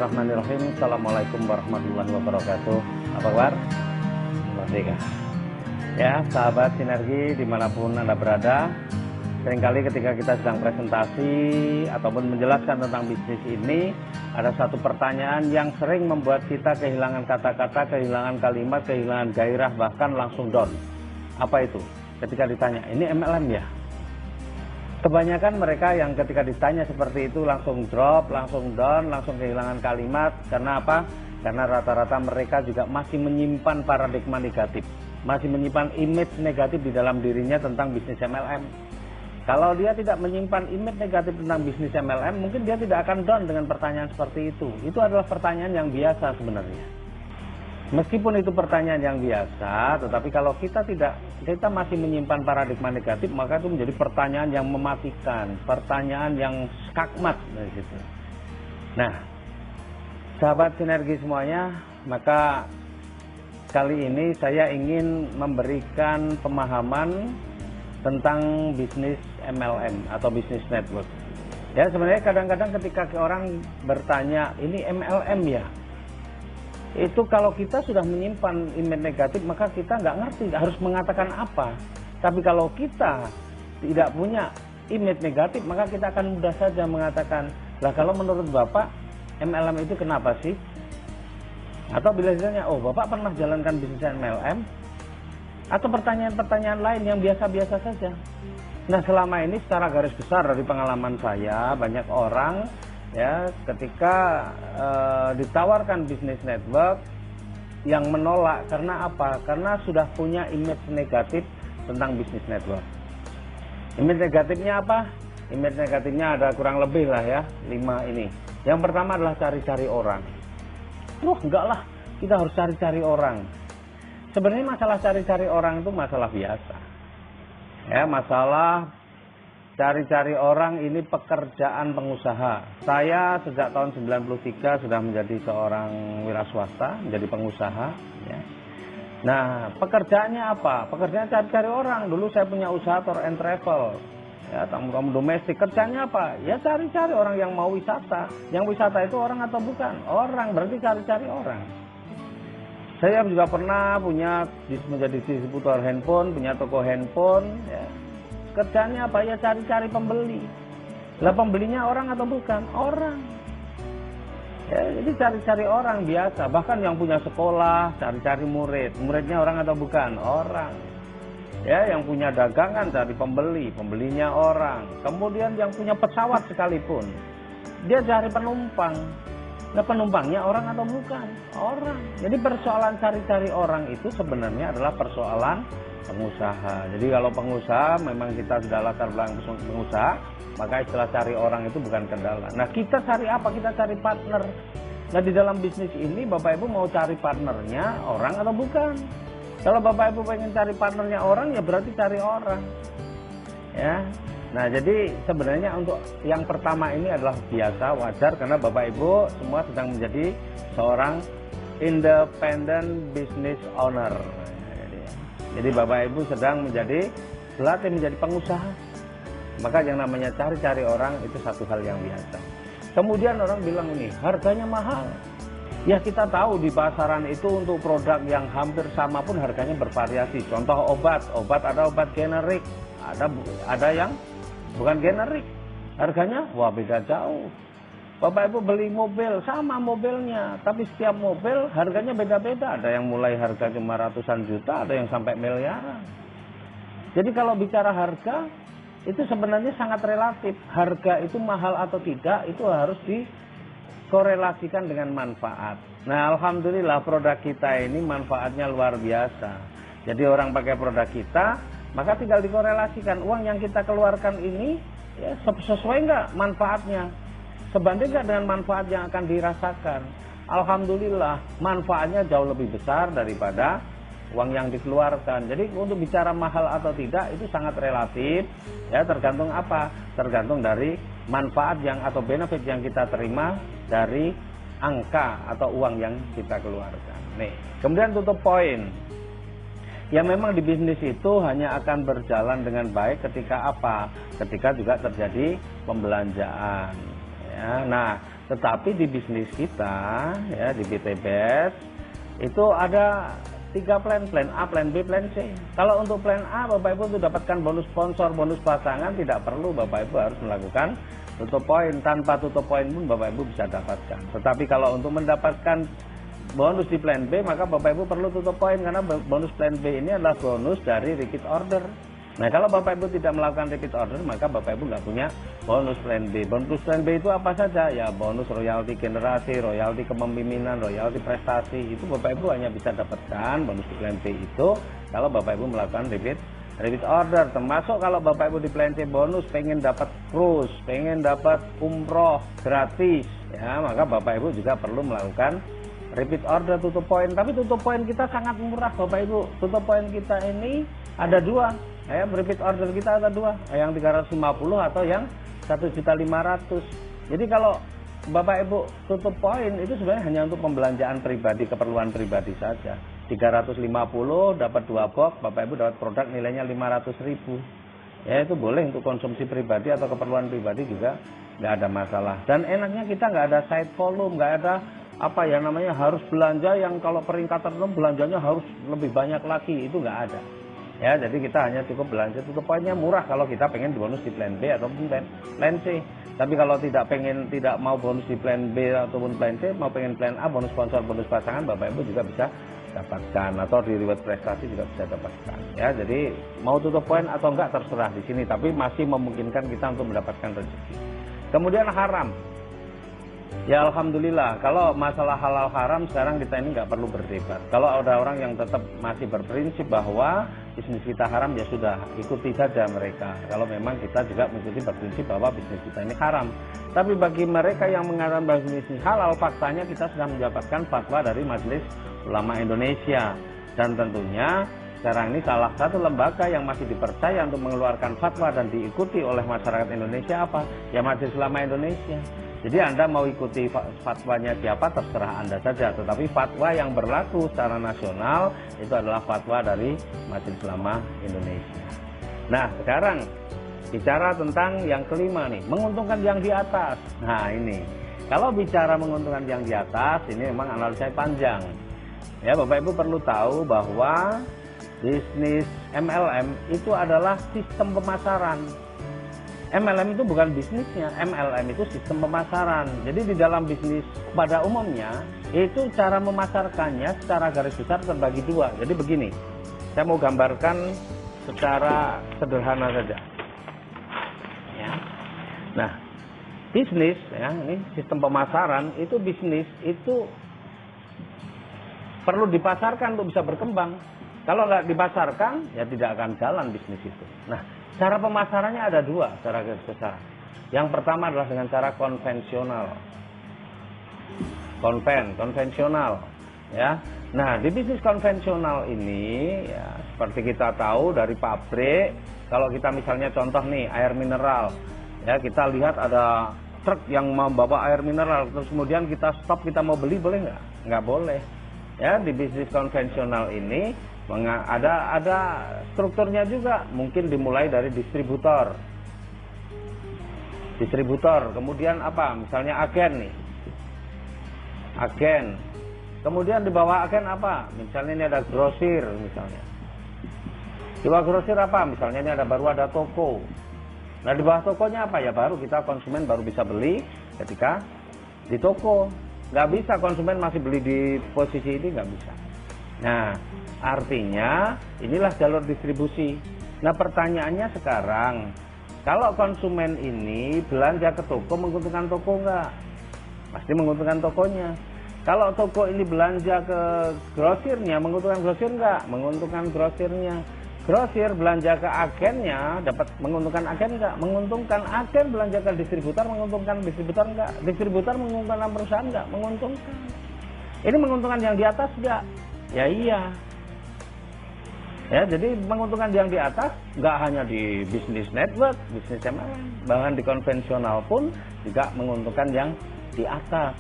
Bismillahirrahmanirrahim. Assalamualaikum warahmatullahi wabarakatuh. Apa kabar? Merdeka. Ya, sahabat sinergi dimanapun Anda berada, seringkali ketika kita sedang presentasi ataupun menjelaskan tentang bisnis ini, ada satu pertanyaan yang sering membuat kita kehilangan kata-kata, kehilangan kalimat, kehilangan gairah, bahkan langsung down. Apa itu? Ketika ditanya, ini MLM ya? Kebanyakan mereka yang ketika ditanya seperti itu langsung drop, langsung down, langsung kehilangan kalimat. Karena apa? Karena rata-rata mereka juga masih menyimpan paradigma negatif, masih menyimpan image negatif di dalam dirinya tentang bisnis MLM. Kalau dia tidak menyimpan image negatif tentang bisnis MLM, mungkin dia tidak akan down dengan pertanyaan seperti itu. Itu adalah pertanyaan yang biasa sebenarnya. Meskipun itu pertanyaan yang biasa, tetapi kalau kita masih menyimpan paradigma negatif, maka itu menjadi pertanyaan yang mematikan, pertanyaan yang skakmat dari situ. Nah, sahabat sinergi semuanya, maka kali ini saya ingin memberikan pemahaman tentang bisnis MLM atau bisnis network. Ya, sebenarnya kadang-kadang ketika orang bertanya, ini MLM ya? Itu kalau kita sudah menyimpan image negatif, maka kita nggak ngerti harus mengatakan apa. Tapi kalau kita tidak punya image negatif, maka kita akan mudah saja mengatakan, lah kalau menurut Bapak MLM itu kenapa sih? Atau bila ditanya, oh Bapak pernah jalankan bisnis MLM? Atau pertanyaan-pertanyaan lain yang biasa-biasa saja. Nah, selama ini secara garis besar dari pengalaman saya, banyak orang ya ketika ditawarkan bisnis network yang menolak. Karena apa? Karena sudah punya image negatif tentang bisnis network. Image negatifnya apa? Image negatifnya ada kurang lebih lah ya, 5 ini. Yang pertama adalah cari-cari orang. Wah, enggak lah, kita harus cari-cari orang. Sebenarnya masalah cari-cari orang itu masalah biasa. Ya, masalah cari-cari orang ini pekerjaan pengusaha. Saya sejak tahun 93 sudah menjadi seorang wira swasta, menjadi pengusaha. Ya. Nah, pekerjaannya apa? Pekerjaan cari-cari orang. Dulu saya punya usaha tour and travel, ya, tamu-tamu domestik. Kerjanya apa? Ya cari-cari orang yang mau wisata. Yang wisata itu orang atau bukan? Orang, berarti cari-cari orang. Saya juga pernah menjadi distributor handphone, punya toko handphone. Ya. Kerjanya apa? Ya cari-cari pembeli. Lah pembelinya orang atau bukan? Orang. Ya, jadi cari-cari orang biasa. Bahkan yang punya sekolah, cari-cari murid. Muridnya orang atau bukan? Orang. Ya, yang punya dagangan cari pembeli. Pembelinya orang. Kemudian yang punya pesawat sekalipun, dia cari penumpang. Nah, penumpangnya orang atau bukan? Orang. Jadi persoalan cari-cari orang itu sebenarnya adalah persoalan pengusaha. Jadi kalau pengusaha memang kita sudah latar belakang pengusaha, maka istilah cari orang itu bukan kendala. Nah, kita cari apa? Kita cari partner. Nah, di dalam bisnis ini Bapak Ibu mau cari partnernya orang atau bukan? Kalau Bapak Ibu pengen cari partnernya orang, ya berarti cari orang. Ya. Nah, jadi sebenarnya untuk yang pertama ini adalah biasa, wajar, karena Bapak Ibu semua sedang menjadi seorang independent business owner. Jadi Bapak Ibu sedang berlatih menjadi pengusaha. Maka yang namanya cari-cari orang itu satu hal yang biasa. Kemudian orang bilang ini, harganya mahal. Ya, kita tahu di pasaran itu untuk produk yang hampir sama pun harganya bervariasi. Contoh obat ada obat generik, ada yang bukan generik. Harganya wah beda jauh. Bapak Ibu beli mobil, sama mobilnya, tapi setiap mobil harganya beda-beda. Ada yang mulai harga cuma ratusan juta, ada yang sampai miliaran. Jadi kalau bicara harga, itu sebenarnya sangat relatif. Harga itu mahal atau tidak, itu harus dikorelasikan dengan manfaat. Nah, alhamdulillah produk kita ini manfaatnya luar biasa. Jadi orang pakai produk kita, maka tinggal dikorelasikan. Uang yang kita keluarkan ini, ya, sesuai nggak manfaatnya? Sebanding nggak dengan manfaat yang akan dirasakan? Alhamdulillah manfaatnya jauh lebih besar daripada uang yang dikeluarkan. Jadi untuk bicara mahal atau tidak itu sangat relatif, ya, tergantung apa? Tergantung dari manfaat yang atau benefit yang kita terima dari angka atau uang yang kita keluarkan. Nih, kemudian tutup poin. Ya, memang di bisnis itu hanya akan berjalan dengan baik ketika apa? Ketika juga terjadi pembelanjaan. Ya, nah, Tetapi di bisnis kita, ya di BTBS, itu ada 3 plan A, plan B, plan C. Kalau untuk plan A, Bapak Ibu untuk dapatkan bonus sponsor, bonus pasangan, tidak perlu Bapak Ibu harus melakukan tutup poin. Tanpa tutup poin pun Bapak Ibu bisa dapatkan. Tetapi kalau untuk mendapatkan bonus di plan B, maka Bapak Ibu perlu tutup poin, karena bonus plan B ini adalah bonus dari repeat order. Nah, kalau Bapak Ibu tidak melakukan repeat order, maka Bapak Ibu nggak punya bonus plan B. Bonus plan B itu apa saja? Ya, bonus royalti generasi, royalti kepemimpinan, royalti prestasi. Itu Bapak Ibu hanya bisa dapatkan bonus di plan B itu kalau Bapak Ibu melakukan repeat order. Termasuk kalau Bapak Ibu di plan C bonus pengen dapat cruise, pengen dapat umroh gratis, ya, maka Bapak Ibu juga perlu melakukan repeat order tutup poin. Tapi tutup poin kita sangat murah Bapak Ibu. Tutup poin kita ini ada 2. Ya, repeat order kita ada 2, yang 350 atau yang 1.500.000. Jadi kalau Bapak Ibu tutup poin itu sebenarnya hanya untuk pembelanjaan pribadi, keperluan pribadi saja. 350 dapat 2 box, Bapak Ibu dapat produk nilainya 500.000. Ya, itu boleh untuk konsumsi pribadi atau keperluan pribadi juga nggak ada masalah. Dan enaknya kita nggak ada side volume, nggak ada apa ya namanya harus belanja yang kalau peringkat tertentu belanjanya harus lebih banyak lagi, itu nggak ada. Ya, jadi kita hanya cukup belanja tutup poinnya murah kalau kita pengen bonus di plan B ataupun plan C. Tapi kalau tidak mau bonus di plan B ataupun plan C, mau pengen plan A, bonus sponsor, bonus pasangan, Bapak Ibu juga bisa dapatkan, atau di reward prestasi juga bisa dapatkan. Ya, jadi mau tutup poin atau enggak terserah di sini, tapi masih memungkinkan kita untuk mendapatkan rezeki. Kemudian haram. Ya, alhamdulillah, kalau masalah halal haram sekarang kita ini nggak perlu berdebat. Kalau ada orang yang tetap masih berprinsip bahwa bisnis kita haram, ya sudah, ikuti saja mereka. Kalau memang kita juga mengikuti berprinsip bahwa bisnis kita ini haram. Tapi bagi mereka yang mengatakan bahwa bisnis halal, faktanya kita sudah mendapatkan fatwa dari Majelis Ulama Indonesia. Dan tentunya sekarang ini salah satu lembaga yang masih dipercaya untuk mengeluarkan fatwa dan diikuti oleh masyarakat Indonesia apa? Ya, Majelis Ulama Indonesia. Jadi Anda mau ikuti fatwanya siapa terserah Anda saja, tetapi fatwa yang berlaku secara nasional itu adalah fatwa dari Majelis Ulama Indonesia. Nah, sekarang bicara tentang yang kelima nih, menguntungkan yang di atas. Nah, ini kalau bicara menguntungkan yang di atas, ini memang analisanya panjang. Ya, Bapak Ibu perlu tahu bahwa bisnis MLM itu adalah sistem pemasaran. MLM itu bukan bisnisnya, MLM itu sistem pemasaran. Jadi di dalam bisnis pada umumnya, itu cara memasarkannya secara garis besar terbagi 2. Jadi begini, saya mau gambarkan secara sederhana saja. Ya. Nah, bisnis, ya, ini sistem pemasaran, itu bisnis, itu perlu dipasarkan untuk bisa berkembang. Kalau nggak dipasarkan, ya tidak akan jalan bisnis itu. Nah, cara pemasarannya ada 2 secara garis besar. Yang pertama adalah dengan cara konvensional. Konvensional, ya. Nah, di bisnis konvensional ini, ya, seperti kita tahu dari pabrik, kalau kita misalnya contoh nih air mineral, ya, kita lihat ada truk yang membawa air mineral, terus kemudian kita stop, kita mau beli, boleh nggak? Nggak boleh. Ya, di bisnis konvensional ini ada strukturnya juga, mungkin dimulai dari distributor, kemudian apa, misalnya agen nih, kemudian di bawah agen apa, misalnya ini ada grosir, misalnya di bawah grosir apa, misalnya ini baru ada toko. Nah, di bawah tokonya apa, ya baru kita konsumen baru bisa beli ketika di toko. Nggak bisa konsumen masih beli di posisi ini, nggak bisa. Nah, artinya inilah jalur distribusi. Nah, pertanyaannya sekarang, kalau konsumen ini belanja ke toko, menguntungkan toko nggak? Pasti menguntungkan tokonya. Kalau toko ini belanja ke grosirnya, menguntungkan grosir nggak? Menguntungkan grosirnya. Grosir belanja ke agennya, dapat menguntungkan agen nggak? Menguntungkan. Agen belanja ke distributor, menguntungkan distributor nggak? Distributor menguntungkan perusahaan nggak? Menguntungkan. Ini menguntungkan yang di atas nggak? Ya iya. Ya, jadi menguntungkan yang di atas nggak hanya di bisnis network, bisnis MLM, bahkan di konvensional pun juga menguntungkan yang di atas.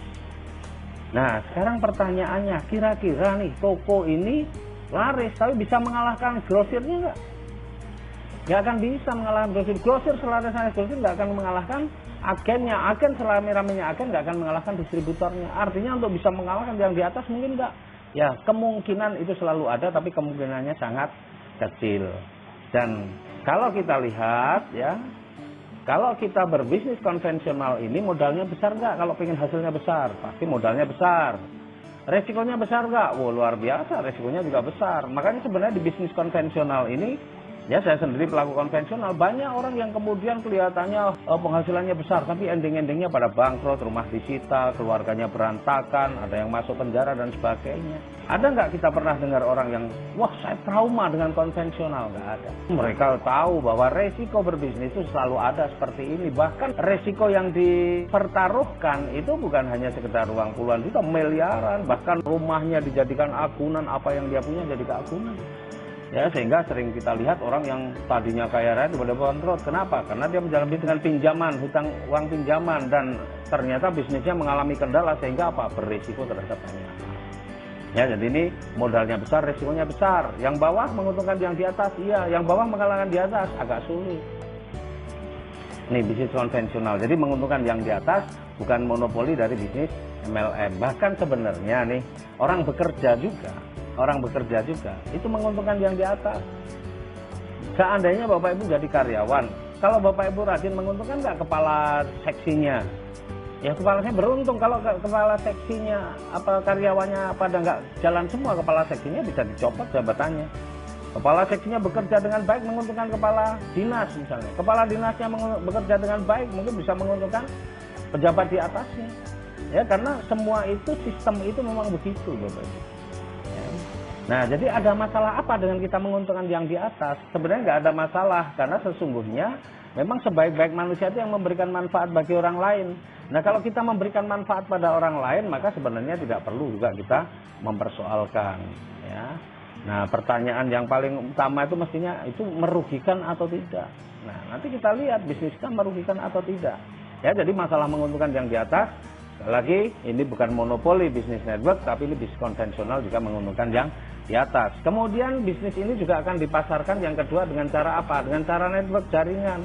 Nah, sekarang pertanyaannya, kira-kira nih toko ini laris tapi bisa mengalahkan grosirnya nggak? Nggak akan bisa mengalahkan grosir. Grosir selaras grosir nggak akan mengalahkan agen selama-lamanya agen nggak akan mengalahkan distributornya. Artinya untuk bisa mengalahkan yang di atas mungkin nggak. Ya kemungkinan itu selalu ada, tapi kemungkinannya sangat kecil. Dan kalau kita lihat ya, kalau kita berbisnis konvensional ini modalnya besar nggak? Kalau pengen hasilnya besar, pasti modalnya besar. Resikonya besar nggak? Wow, luar biasa, resikonya juga besar. Makanya sebenarnya di bisnis konvensional ini, ya saya sendiri pelaku konvensional, banyak orang yang kemudian kelihatannya penghasilannya besar, tapi ending-endingnya pada bangkrut, rumah disita, keluarganya berantakan, ada yang masuk penjara dan sebagainya. Ada nggak kita pernah dengar orang yang, wah saya trauma dengan konvensional? Nggak ada. Mereka tahu bahwa resiko berbisnis itu selalu ada seperti ini. Bahkan resiko yang dipertaruhkan itu bukan hanya sekedar uang puluhan juta, miliaran. Bahkan rumahnya dijadikan agunan, apa yang dia punya jadi keagunan. Ya, sehingga sering kita lihat orang yang tadinya kaya raya tiba-tiba bangkrut. Kenapa? Karena dia menjalani dengan pinjaman, hutang uang pinjaman, dan ternyata bisnisnya mengalami kendala sehingga apa? Berisiko terhadap banyak. Ya, jadi ini modalnya besar, risikonya besar. Yang bawah menguntungkan yang di atas, iya. Yang bawah mengalahkan di atas, agak sulit. Ini bisnis konvensional. Jadi menguntungkan yang di atas bukan monopoli dari bisnis MLM. Bahkan sebenarnya nih orang bekerja juga itu menguntungkan yang di atas. Seandainya Bapak Ibu jadi karyawan, kalau Bapak Ibu rajin, menguntungkan nggak kepala seksinya? Ya kepalanya beruntung. Kalau kepala seksinya apa karyawannya pada nggak jalan semua, kepala seksinya bisa dicopot jabatannya. Kepala seksinya bekerja dengan baik, menguntungkan kepala dinas misalnya. Kepala dinasnya bekerja dengan baik, mungkin bisa menguntungkan pejabat di atasnya. Ya karena semua itu, sistem itu memang begitu Bapak Ibu. Ya. Nah jadi ada masalah apa dengan kita menguntungkan yang di atas? Sebenarnya nggak ada masalah, karena sesungguhnya memang sebaik-baik manusia itu yang memberikan manfaat bagi orang lain. Nah kalau kita memberikan manfaat pada orang lain, maka sebenarnya tidak perlu juga kita mempersoalkan. Ya. Nah pertanyaan yang paling utama itu mestinya itu merugikan atau tidak. Nah nanti kita lihat bisnis kita merugikan atau tidak. Ya jadi masalah menguntungkan yang di atas, sekali lagi ini bukan monopoli bisnis network, tapi ini bisnis konvensional juga menguntungkan yang di atas. Kemudian bisnis ini juga akan dipasarkan yang kedua dengan cara apa? Dengan cara network jaringan.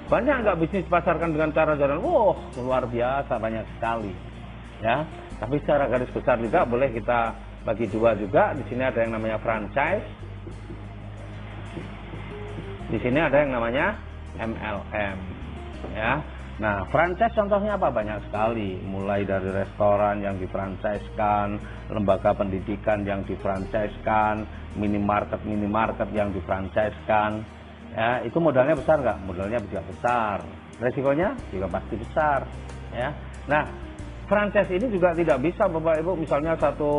Banyak nggak bisnis dipasarkan dengan cara jaringan? Wah, luar biasa, banyak sekali. Ya, tapi secara garis besar juga boleh kita bagi dua juga. Di sini ada yang namanya franchise. Di sini ada yang namanya MLM. Ya. Nah, franchise contohnya apa? Banyak sekali. Mulai dari restoran yang difranchise-kan, lembaga pendidikan yang difranchise-kan, minimarket yang difranchise-kan. Ya, itu modalnya besar nggak? Modalnya juga besar. Resikonya juga pasti besar. Ya. Nah, franchise ini juga tidak bisa Bapak Ibu, misalnya satu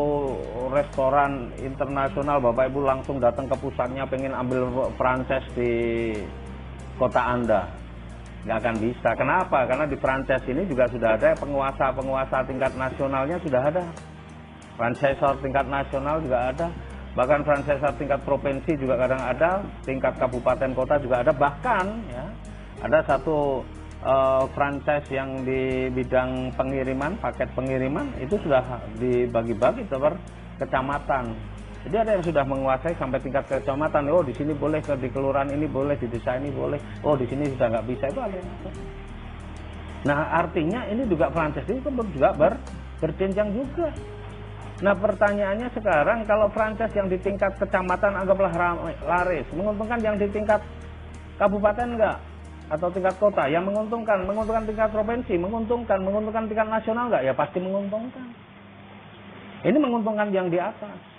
restoran internasional Bapak Ibu langsung datang ke pusatnya pengen ambil franchise di kota Anda. Nggak akan bisa. Kenapa? Karena di franchise ini juga sudah ada penguasa tingkat nasionalnya, sudah ada. Franchisor tingkat nasional juga ada. Bahkan franchisor tingkat provinsi juga kadang ada, tingkat kabupaten kota juga ada. Bahkan ya, ada satu franchise yang di bidang pengiriman, paket pengiriman, itu sudah dibagi-bagi per kecamatan. Jadi ada yang sudah menguasai sampai tingkat kecamatan. Oh di sini boleh, di kelurahan ini boleh, di desa ini boleh. Oh di sini sudah nggak bisa, itu ada yang ada. Nah artinya ini juga franchise ini juga berjenjang juga. Nah pertanyaannya sekarang, kalau franchise yang di tingkat kecamatan anggaplah laris, menguntungkan yang di tingkat kabupaten enggak? Atau tingkat kota? Yang menguntungkan tingkat provinsi, menguntungkan tingkat nasional enggak? Ya pasti menguntungkan. Ini menguntungkan yang di atas.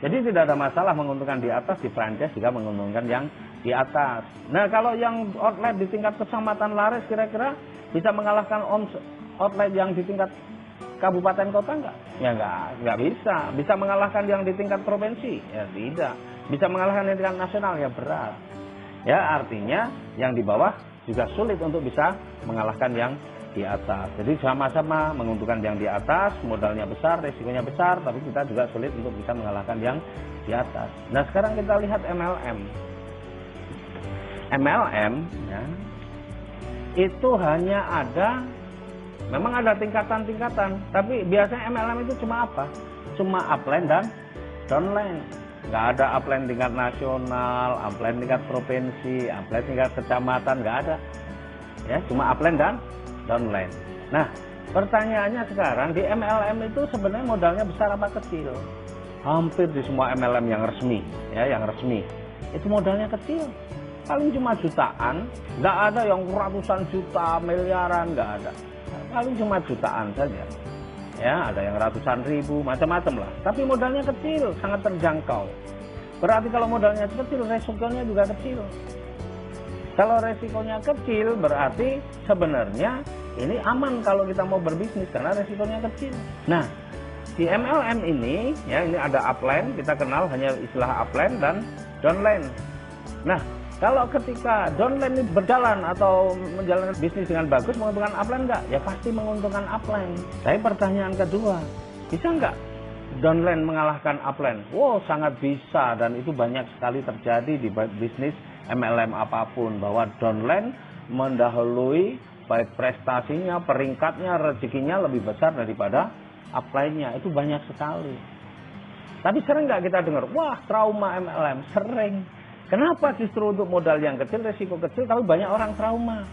Jadi tidak ada masalah menguntungkan di atas, di franchise juga menguntungkan yang di atas. Nah kalau yang outlet di tingkat kecamatan laris kira-kira bisa mengalahkan outlet yang di tingkat kabupaten kota enggak? Ya enggak bisa. Bisa mengalahkan yang di tingkat provinsi? Ya tidak. Bisa mengalahkan yang di tingkat nasional? Ya berat. Ya artinya yang di bawah juga sulit untuk bisa mengalahkan yang di atas. Jadi sama-sama menguntungkan yang di atas, modalnya besar, resikonya besar, tapi kita juga sulit untuk bisa mengalahkan yang di atas. Nah sekarang kita lihat MLM. MLM ya, itu hanya ada, memang ada tingkatan-tingkatan, tapi biasanya MLM itu cuma apa? Cuma upline dan downline. Nggak ada upline tingkat nasional, upline tingkat provinsi, upline tingkat kecamatan, nggak ada. ya, cuma upline dan downline. Nah, pertanyaannya sekarang di MLM itu sebenarnya modalnya besar apa kecil? Hampir di semua MLM yang resmi, ya, yang resmi itu modalnya kecil, paling cuma jutaan, nggak ada yang ratusan juta, miliaran, nggak ada, paling cuma jutaan saja. Ya, ada yang ratusan ribu, macam-macam lah. Tapi modalnya kecil, sangat terjangkau. Berarti kalau modalnya kecil, resikonya juga kecil. Kalau resikonya kecil, berarti sebenarnya ini aman kalau kita mau berbisnis karena resikonya kecil. Nah, di MLM ini, ya, ini ada upline, kita kenal hanya istilah upline dan downline. Nah, kalau ketika downline ini berjalan atau menjalankan bisnis dengan bagus, menguntungkan upline enggak? Ya pasti menguntungkan upline. Tapi pertanyaan kedua, bisa enggak downline mengalahkan upline? Wow, sangat bisa, dan itu banyak sekali terjadi di bisnis MLM apapun, bahwa downline mendahului baik prestasinya, peringkatnya, rezekinya lebih besar daripada upline-nya. Itu banyak sekali. Tapi sering nggak kita dengar, wah trauma MLM? Sering. Kenapa justru untuk modal yang kecil, resiko kecil, tapi banyak orang trauma?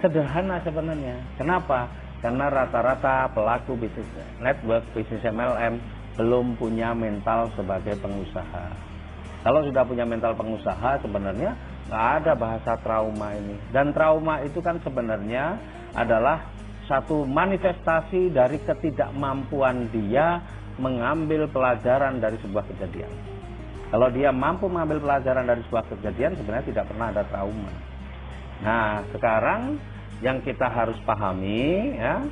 Sederhana sebenarnya. Kenapa? Karena rata-rata pelaku bisnis network, bisnis MLM belum punya mental sebagai pengusaha. Kalau sudah punya mental pengusaha, sebenarnya nggak ada bahasa trauma ini. Dan trauma itu kan sebenarnya adalah satu manifestasi dari ketidakmampuan dia mengambil pelajaran dari sebuah kejadian. Kalau dia mampu mengambil pelajaran dari sebuah kejadian, sebenarnya tidak pernah ada trauma. Nah, sekarang yang kita harus pahami, ya,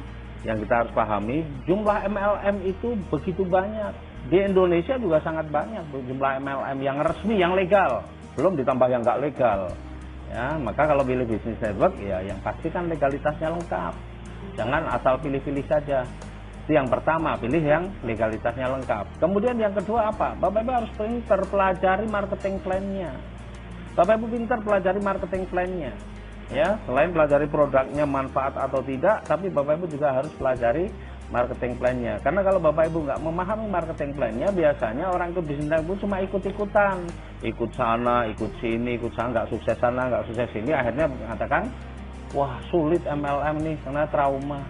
yang kita harus pahami, jumlah MLM itu begitu banyak. Di Indonesia juga sangat banyak jumlah MLM yang resmi, yang legal, belum ditambah yang nggak legal. Ya, maka kalau pilih bisnis network, ya yang pasti kan legalitasnya lengkap. Jangan asal pilih-pilih saja. Itu yang pertama, pilih yang legalitasnya lengkap. Kemudian yang kedua apa? Bapak Ibu harus pintar pelajari marketing plan-nya. Bapak Ibu pintar pelajari marketing plan-nya. Ya, selain pelajari produknya manfaat atau tidak, tapi Bapak Ibu juga harus pelajari marketing plan-nya. Karena kalau Bapak Ibu nggak memahami marketing plan-nya, biasanya orang itu bisnis network cuma ikut-ikutan, ikut sana, ikut sini, ikut sana, nggak sukses sana, nggak sukses sini, akhirnya mengatakan, wah sulit MLM nih karena trauma.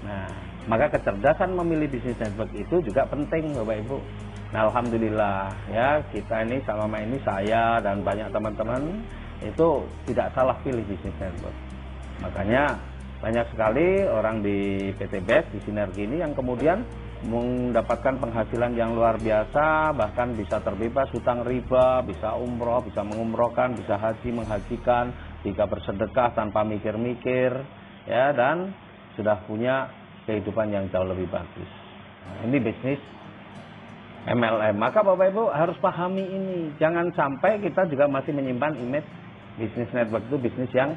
Nah, maka kecerdasan memilih bisnis network itu juga penting, Bapak Ibu. Nah, alhamdulillah ya, kita ini selama ini, saya dan banyak teman-teman itu tidak salah pilih bisnis network. Makanya banyak sekali orang di PT BEST, di Sinergi ini yang kemudian mendapatkan penghasilan yang luar biasa, bahkan bisa terbebas hutang riba, bisa umroh, bisa mengumrohkan, bisa haji, menghajikan, bisa bersedekah tanpa mikir-mikir, ya, dan sudah punya kehidupan yang jauh lebih bagus. Nah, ini bisnis MLM. Maka Bapak Ibu harus pahami ini. Jangan sampai kita juga masih menyimpan image bisnis network itu bisnis yang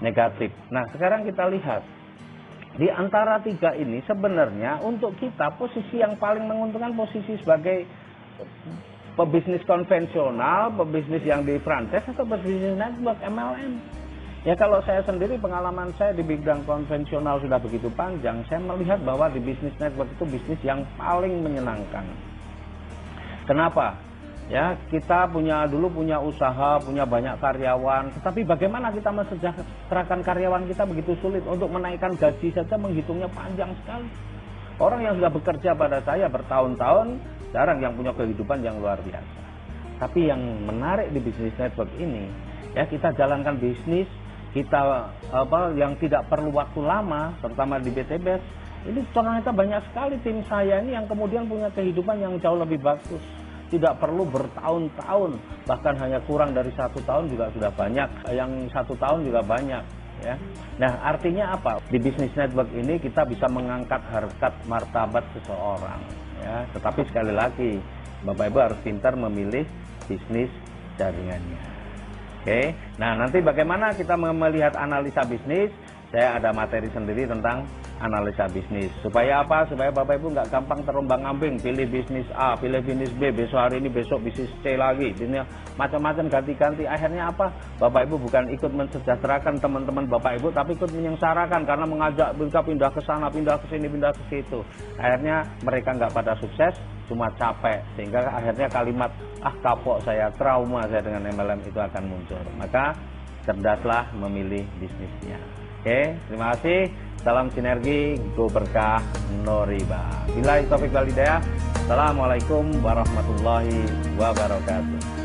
negatif. Nah, sekarang kita lihat di antara tiga ini sebenarnya untuk kita posisi yang paling menguntungkan posisi sebagai pebisnis konvensional, pebisnis yang di franchise, atau pebisnis network MLM. Ya, kalau saya sendiri, pengalaman saya di bidang konvensional sudah begitu panjang, saya melihat bahwa di bisnis network itu bisnis yang paling menyenangkan. Kenapa? Ya, kita dulu punya usaha, punya banyak karyawan, tetapi bagaimana kita mensejahterakan karyawan kita begitu sulit. Untuk menaikkan gaji saja menghitungnya panjang sekali. Orang yang sudah bekerja pada saya bertahun-tahun, jarang yang punya kehidupan yang luar biasa. Tapi yang menarik di bisnis network ini, ya, kita jalankan bisnis kita yang tidak perlu waktu lama, terutama di PT BEST. Ini ternyata banyak sekali tim saya ini yang kemudian punya kehidupan yang jauh lebih bagus. Tidak perlu bertahun-tahun, bahkan hanya kurang dari 1 tahun juga sudah banyak, yang 1 tahun juga banyak, ya. Nah, artinya apa? Di bisnis network ini kita bisa mengangkat harkat martabat seseorang, ya. Tetapi sekali lagi, Bapak Ibu harus pintar memilih bisnis jaringannya. Oke. Nah, nanti bagaimana kita melihat analisa bisnis? Saya ada materi sendiri tentang analisa bisnis. Supaya apa? Supaya Bapak Ibu nggak gampang terombang-ambing, pilih bisnis A, pilih bisnis B, besok hari ini, besok bisnis C lagi. Ini macam-macam ganti-ganti. Akhirnya apa? Bapak Ibu bukan ikut mensejahterakan teman-teman Bapak Ibu, tapi ikut menyengsarakan karena mengajak mereka pindah ke sana, pindah ke sini, pindah ke situ. Akhirnya mereka nggak pada sukses, cuma capek. Sehingga akhirnya kalimat, ah kapok saya, trauma saya dengan MLM itu akan muncul. Maka cerdaslah memilih bisnisnya. Oke, terima kasih. Salam sinergi, go berkah, no riba. Billahi taufiq wal hidayah. Assalamualaikum warahmatullahi wabarakatuh.